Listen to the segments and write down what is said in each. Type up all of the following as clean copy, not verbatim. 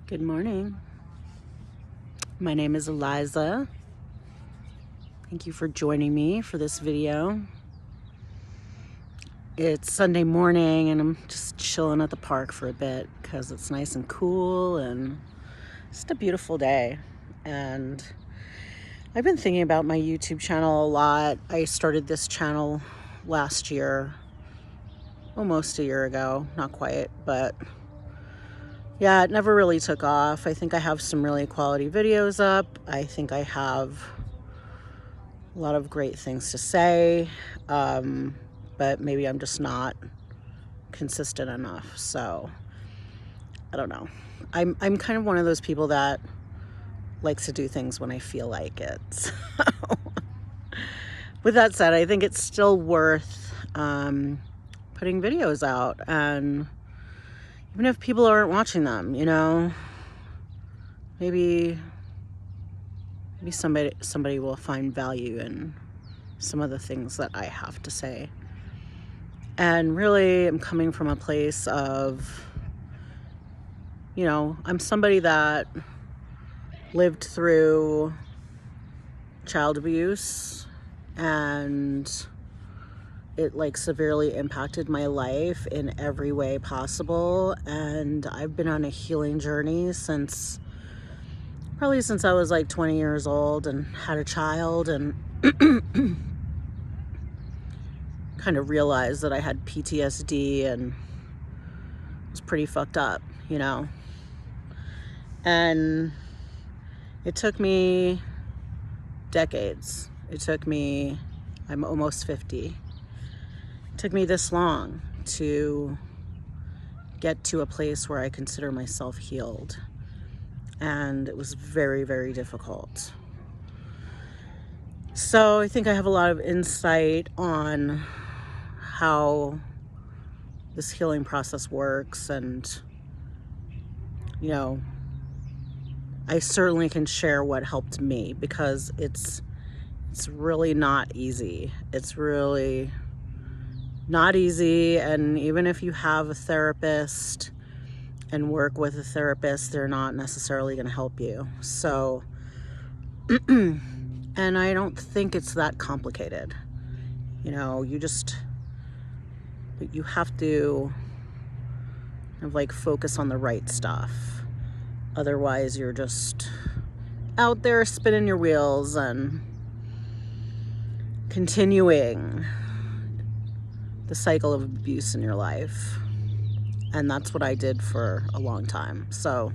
Good morning. My name is Eliza. Thank you for joining me for this video. It's Sunday morning and I'm just chilling at the park for a bit because it's nice and cool and just a beautiful day. And I've been thinking about my YouTube channel a lot. I started this channel last year, almost a year ago, not quite, but yeah, it never really took off. I think I have some really quality videos up. I think I have a lot of great things to say, but maybe I'm just not consistent enough. So I don't know. I'm kind of one of those people that likes to do things when I feel like it. So with that said, I think it's still worth putting videos out, and even if people aren't watching them, maybe somebody will find value in some of the things that I have to say. And really, I'm coming from a place of, I'm somebody that lived through child abuse, and it severely impacted my life in every way possible. And I've been on a healing journey probably since I was 20 years old and had a child, and kind of realized that I had PTSD and it was pretty fucked up, And it took me decades. I'm almost 50. It took me this long to get to a place where I consider myself healed. And it was very, very difficult. So I think I have a lot of insight on how this healing process works, and I certainly can share what helped me, because it's really not easy. It's really not easy. And even if you have a therapist and work with a therapist, they're not necessarily going to help you. So, and I don't think it's that complicated. You have to focus on the right stuff. Otherwise, you're just out there spinning your wheels and continuing the cycle of abuse in your life. And that's what I did for a long time. So,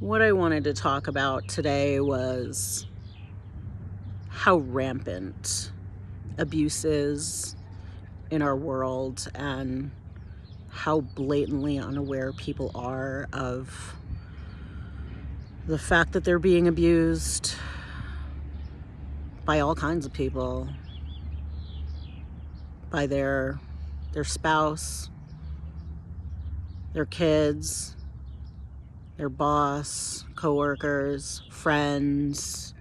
what I wanted to talk about today was how rampant abuse is in our world, and how blatantly unaware people are of the fact that they're being abused by all kinds of people, by their spouse, their kids, their boss, coworkers, friends,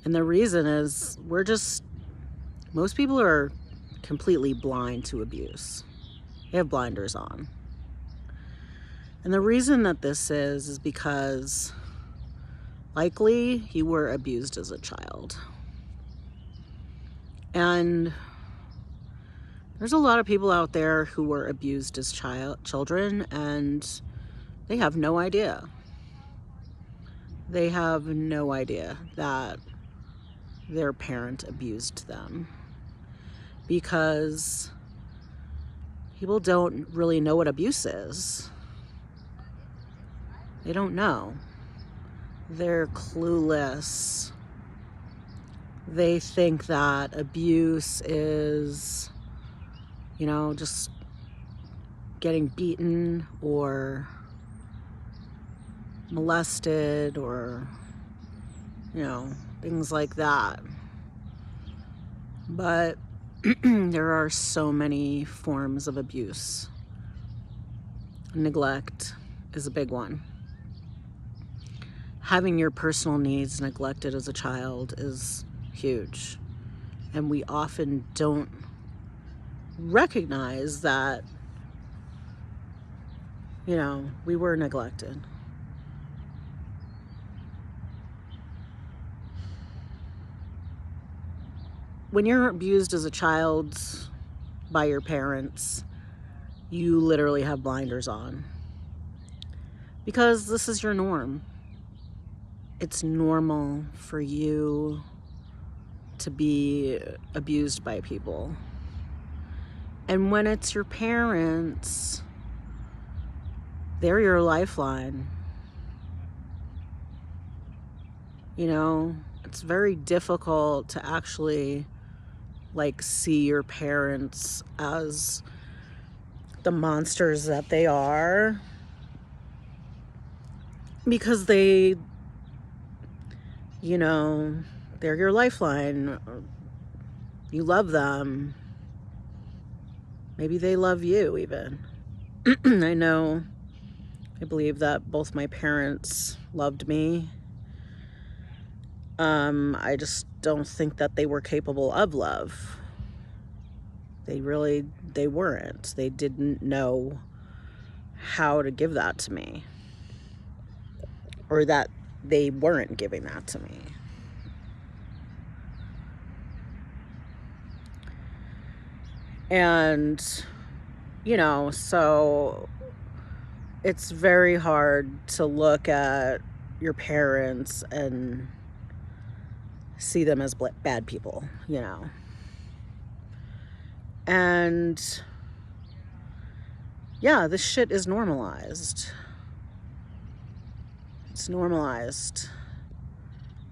And the reason is most people are completely blind to abuse. They have blinders on. And the reason that this is because likely you were abused as a child. And there's a lot of people out there who were abused as children, and they have no idea. They have no idea that their parent abused them, because people don't really know what abuse is. They don't know. They're clueless. They think that abuse is, just getting beaten or molested or, things like that. But there are so many forms of abuse. Neglect is a big one. Having your personal needs neglected as a child is huge. And we often don't recognize that, we were neglected. When you're abused as a child by your parents, you literally have blinders on. Because this is your norm. It's normal for you to be abused by people. And when it's your parents, they're your lifeline. It's very difficult to actually see your parents as the monsters that they are, because they're your lifeline. You love them. Maybe they love you even. I believe that both my parents loved me. I just don't think that they were capable of love. They weren't. They didn't know how to give that to me, or that they weren't giving that to me. And, so it's very hard to look at your parents and see them as bad people, And yeah, this shit is normalized. It's normalized.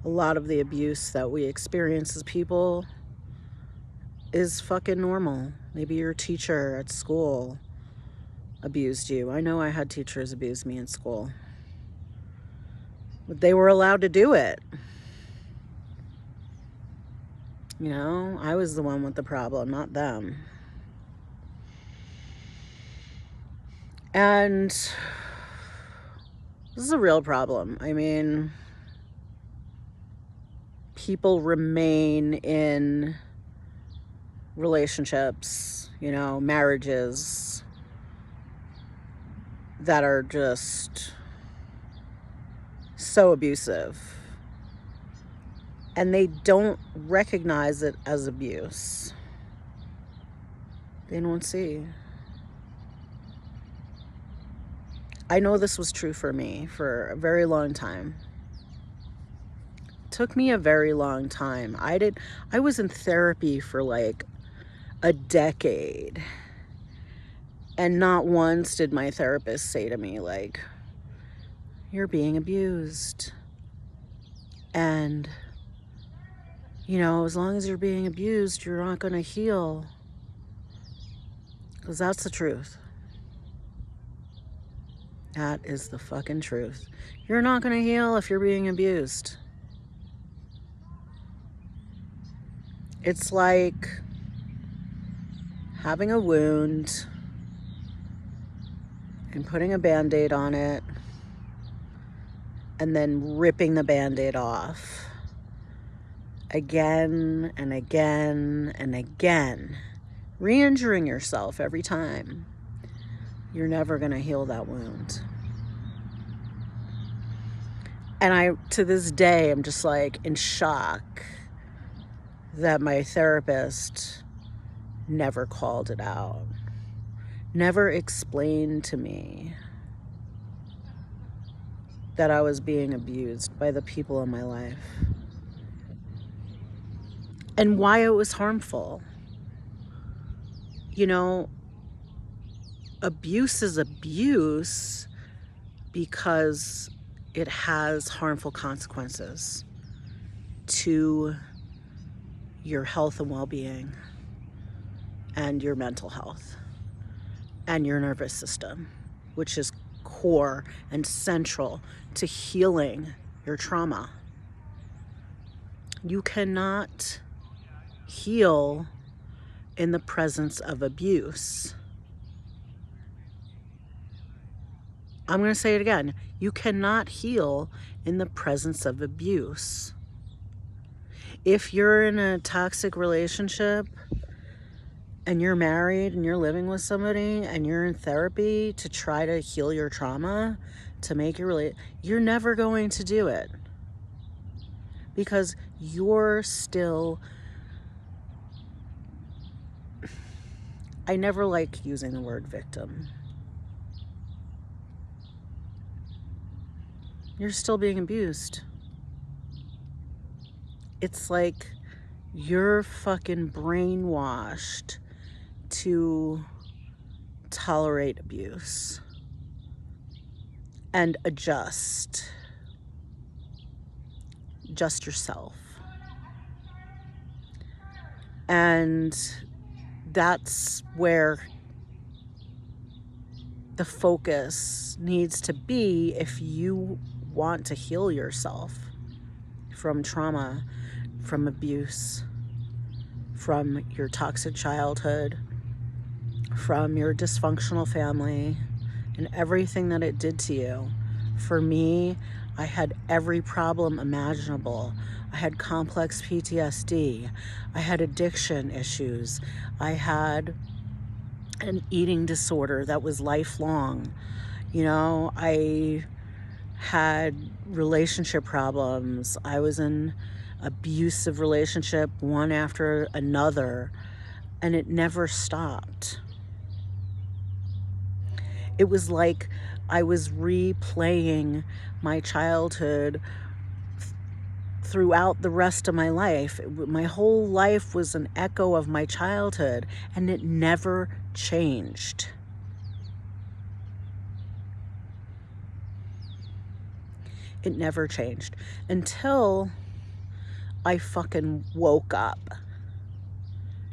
A lot of the abuse that we experience as people is fucking normal. Maybe your teacher at school abused you. I know I had teachers abuse me in school. But they were allowed to do it. I was the one with the problem, not them. And this is a real problem. I mean, people remain in relationships, marriages that are just so abusive. And they don't recognize it as abuse. They don't see. I know this was true for me for a very long time. It took me a very long time. I was in therapy for a decade. And not once did my therapist say to me, you're being abused. And, as long as you're being abused, you're not going to heal. Because that's the truth. That is the fucking truth. You're not going to heal if you're being abused. It's like having a wound and putting a Band-Aid on it and then ripping the Band-Aid off again and again and again, re-injuring yourself every time. You're never going to heal that wound. And to this day, I'm just in shock that my therapist never called it out, never explained to me that I was being abused by the people in my life and why it was harmful. Abuse is abuse because it has harmful consequences to your health and well-being and your mental health and your nervous system, which is core and central to healing your trauma. You cannot heal in the presence of abuse. I'm going to say it again. You cannot heal in the presence of abuse. If you're in a toxic relationship and you're married and you're living with somebody and you're in therapy to try to heal your trauma, to make it you're never going to do it, because you're still, I never like using the word victim. You're still being abused. It's like you're fucking brainwashed to tolerate abuse and adjust yourself. And that's where the focus needs to be if you want to heal yourself from trauma, from abuse, from your toxic childhood, from your dysfunctional family, and everything that it did to you. For me, I had every problem imaginable. I had complex PTSD. I had addiction issues. I had an eating disorder that was lifelong. You know, I had relationship problems. I was in abusive relationship one after another, and it never stopped. It was like I was replaying my childhood throughout the rest of my life. My whole life was an echo of my childhood, and it never changed. It never changed until I fucking woke up,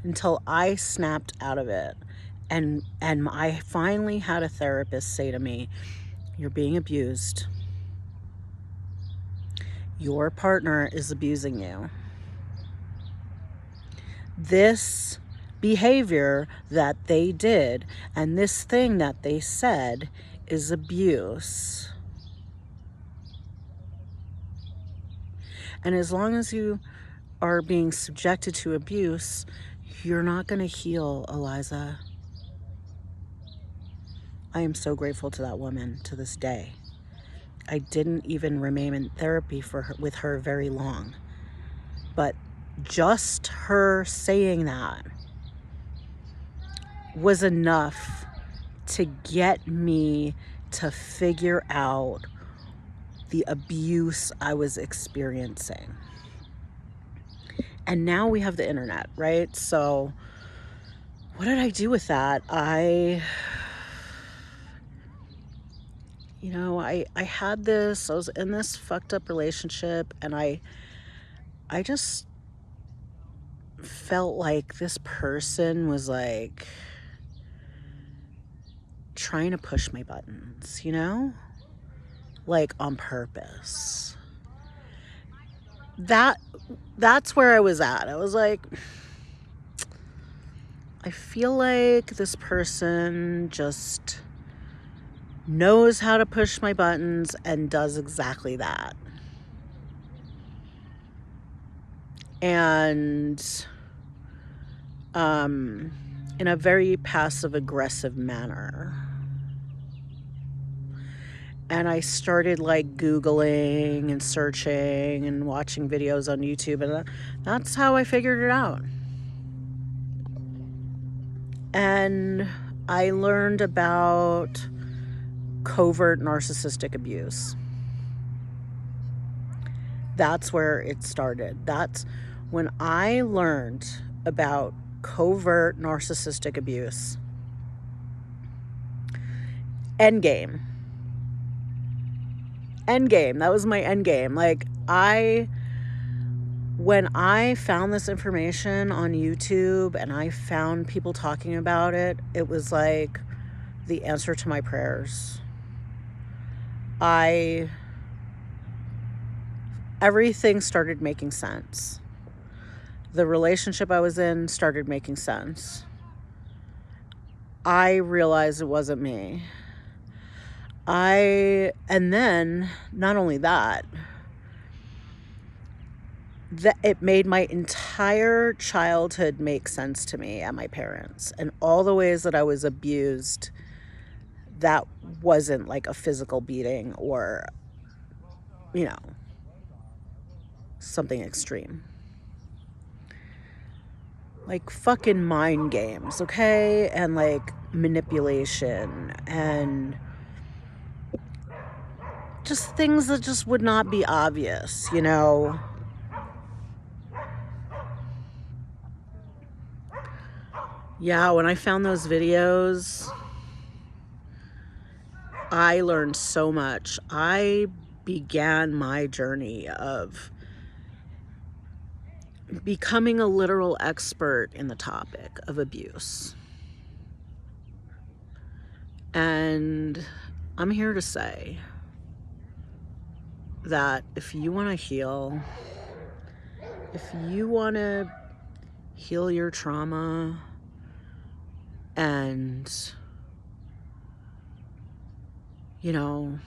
until I snapped out of it. And I finally had a therapist say to me, "You're being abused. Your partner is abusing you. This behavior that they did and this thing that they said is abuse. And as long as you are being subjected to abuse, you're not going to heal, Eliza." I am so grateful to that woman to this day. I didn't even remain in therapy with her very long. But just her saying that was enough to get me to figure out the abuse I was experiencing. And now we have the internet, right? So what did I do with that? I had this, I was in this fucked up relationship, and I just felt like this person was like trying to push my buttons, like on purpose. That's where I was at. I was like, I feel like this person just knows how to push my buttons and does exactly that. And in a very passive aggressive manner. And I started like Googling and searching and watching videos on YouTube, and that's how I figured it out. And I learned about covert narcissistic abuse. That's where it started. That's when I learned about covert narcissistic abuse. Endgame. That was my endgame. Like, when I found this information on YouTube and I found people talking about it, it was like the answer to my prayers. Everything started making sense. The relationship I was in started making sense. I realized it wasn't me. And then, not only that, that it made my entire childhood make sense to me and my parents, and all the ways that I was abused that wasn't like a physical beating or, you know, something extreme. Like fucking mind games, okay? And like manipulation and just things that just would not be obvious, you know? Yeah, when I found those videos, I learned so much. I began my journey of becoming a literal expert in the topic of abuse. And I'm here to say that if you want to heal, if you want to heal your trauma and, you know,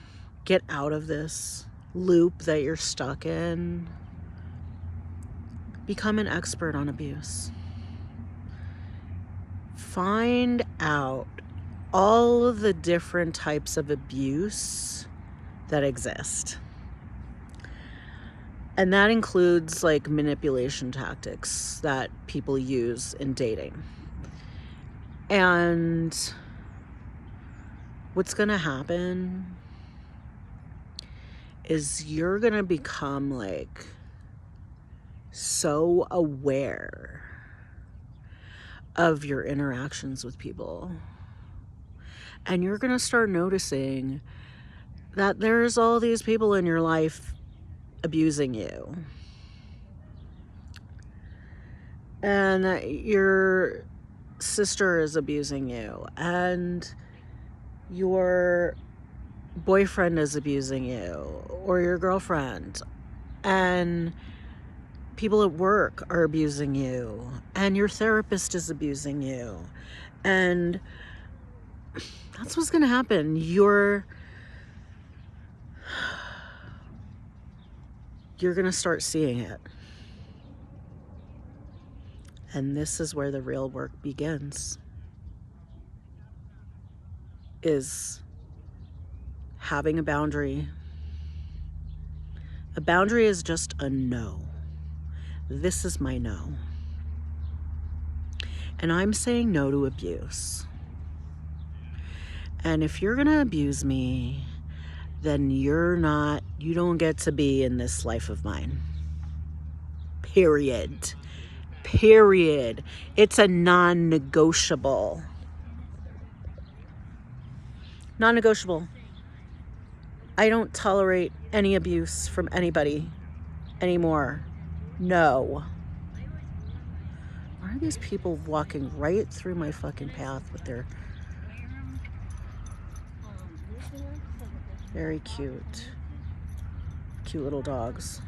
get out of this loop that you're stuck in, become an expert on abuse. Find out all of the different types of abuse that exist. And that includes like manipulation tactics that people use in dating. And what's going to happen is you're going to become like so aware of your interactions with people. And you're going to start noticing that there's all these people in your life abusing you. And your sister is abusing you. And your boyfriend is abusing you. Or your girlfriend. And people at work are abusing you. And your therapist is abusing you. And that's what's going to happen. You're going to start seeing it. And this is where the real work begins. Is having a boundary. A boundary is just a no. This is my no. And I'm saying no to abuse. And if you're going to abuse me, then you don't get to be in this life of mine. Period. Period. It's a non-negotiable. Non-negotiable. I don't tolerate any abuse from anybody anymore. No. Why are these people walking right through my fucking path with their very cute little dogs?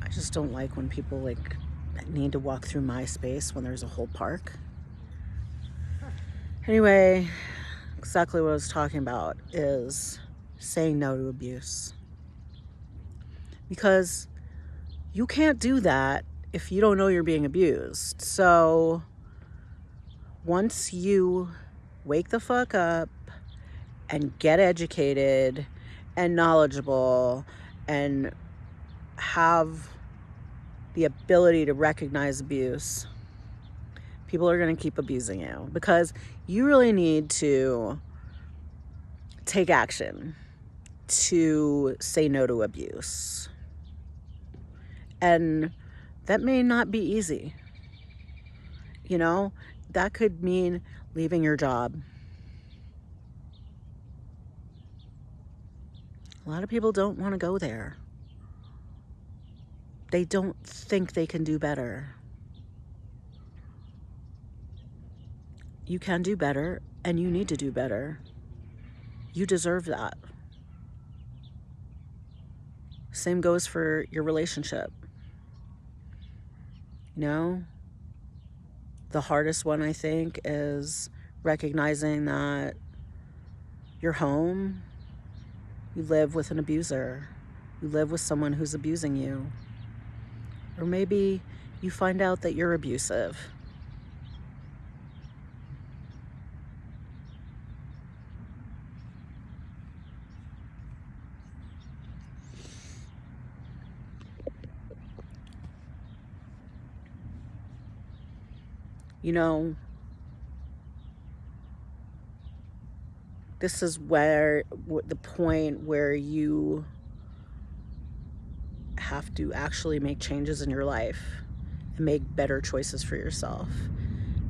I just don't like when people like need to walk through my space when there's a whole park. Anyway, exactly what I was talking about is saying no to abuse. Because you can't do that if you don't know you're being abused. So once you wake the fuck up and get educated and knowledgeable and have the ability to recognize abuse, people are going to keep abusing you because you really need to take action to say no to abuse. And that may not be easy. You know, that could mean leaving your job. A lot of people don't want to go there. They don't think they can do better. You can do better, and you need to do better. You deserve that. Same goes for your relationship. You know, the hardest one, I think, is recognizing that you're home, you live with an abuser, you live with someone who's abusing you. Or maybe you find out that you're abusive. You know, this is where the point where you have to actually make changes in your life and make better choices for yourself,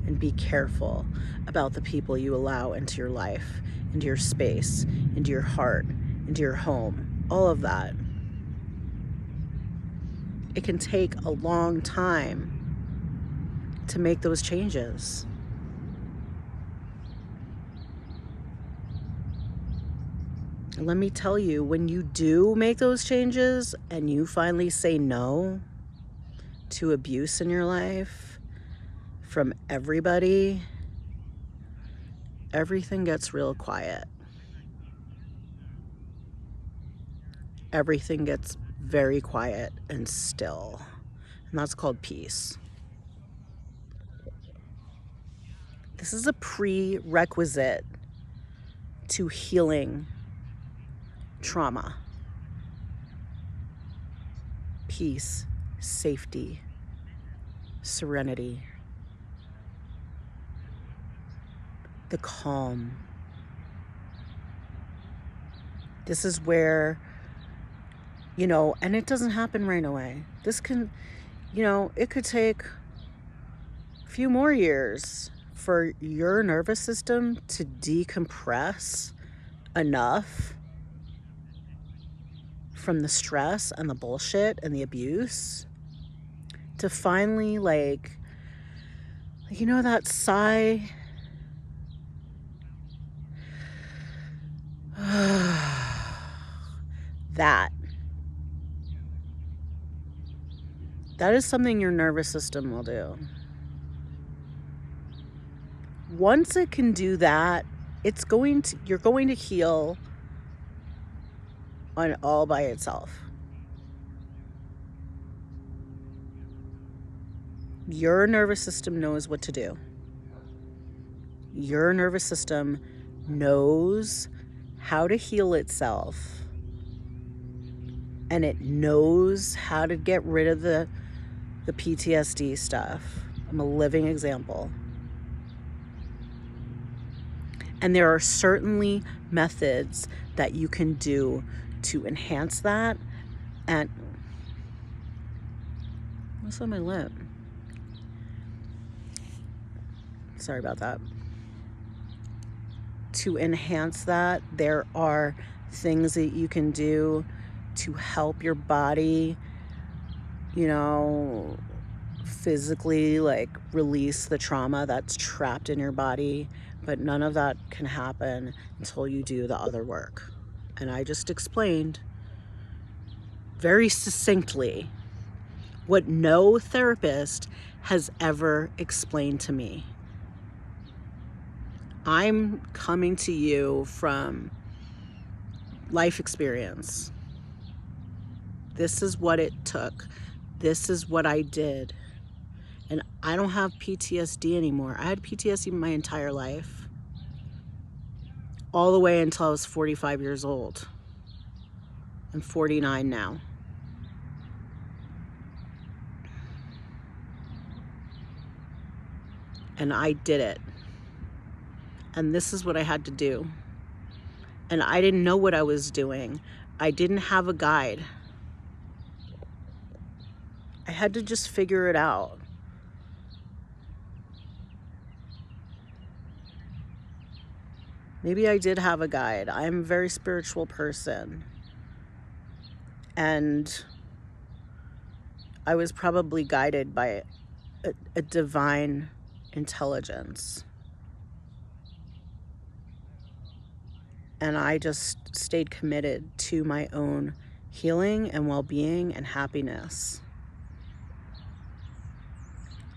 and be careful about the people you allow into your life, into your space, into your heart, into your home, all of that. It can take a long time to make those changes. And let me tell you, when you do make those changes and you finally say no to abuse in your life from everybody, everything gets real quiet. Everything gets very quiet and still. And that's called peace. This is a prerequisite to healing trauma. Peace, safety, serenity, the calm. This is where, and it doesn't happen right away. This can, it could take a few more years for your nervous system to decompress enough from the stress and the bullshit and the abuse to finally that sigh. That is something your nervous system will do. Once it can do that, you're going to heal on all by itself. Your nervous system knows what to do. Your nervous system knows how to heal itself, and it knows how to get rid of the PTSD stuff. I'm a living example. And there are certainly methods that you can do to enhance that. And what's on my lip? Sorry about that. To enhance that, there are things that you can do to help your body, physically release the trauma that's trapped in your body. But none of that can happen until you do the other work. And I just explained very succinctly what no therapist has ever explained to me. I'm coming to you from life experience. This is what it took. This is what I did. And I don't have PTSD anymore. I had PTSD my entire life, all the way until I was 45 years old. I'm 49 now. And I did it. And this is what I had to do. And I didn't know what I was doing. I didn't have a guide. I had to just figure it out. Maybe I did have a guide. I'm a very spiritual person. And I was probably guided by a divine intelligence. And I just stayed committed to my own healing and well-being and happiness.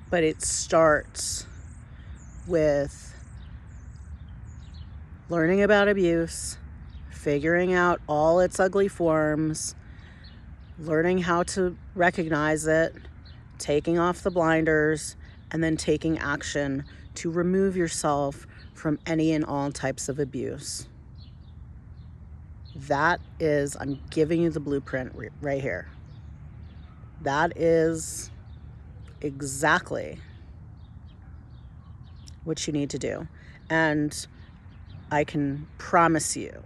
But it starts with learning about abuse, figuring out all its ugly forms, learning how to recognize it, taking off the blinders, and then taking action to remove yourself from any and all types of abuse. That is, I'm giving you the blueprint right here. That is exactly what you need to do. And I can promise you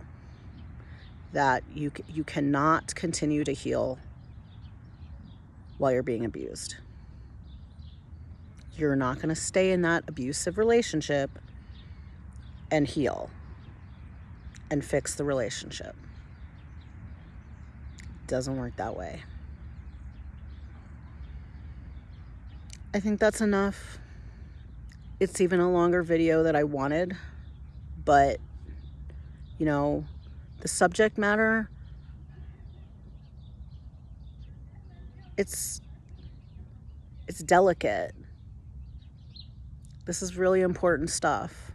that you cannot continue to heal while you're being abused. You're not going to stay in that abusive relationship and heal and fix the relationship. It doesn't work that way. I think that's enough. It's even a longer video that I wanted, but you know, the subject matter, it's delicate. This is really important stuff.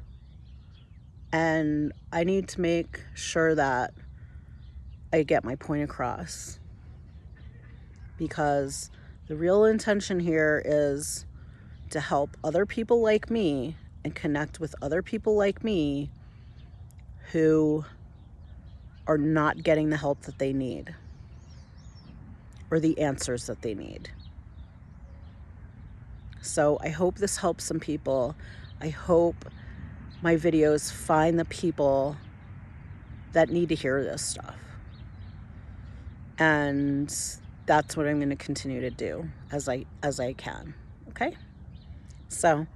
And I need to make sure that I get my point across, because the real intention here is to help other people like me and connect with other people like me who are not getting the help that they need or the answers that they need. So I hope this helps some people. I hope my videos find the people that need to hear this stuff. And that's what I'm going to continue to do as I can. Okay? So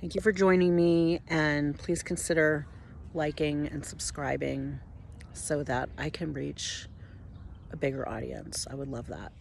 thank you for joining me, and please consider liking and subscribing so that I can reach a bigger audience. I would love that.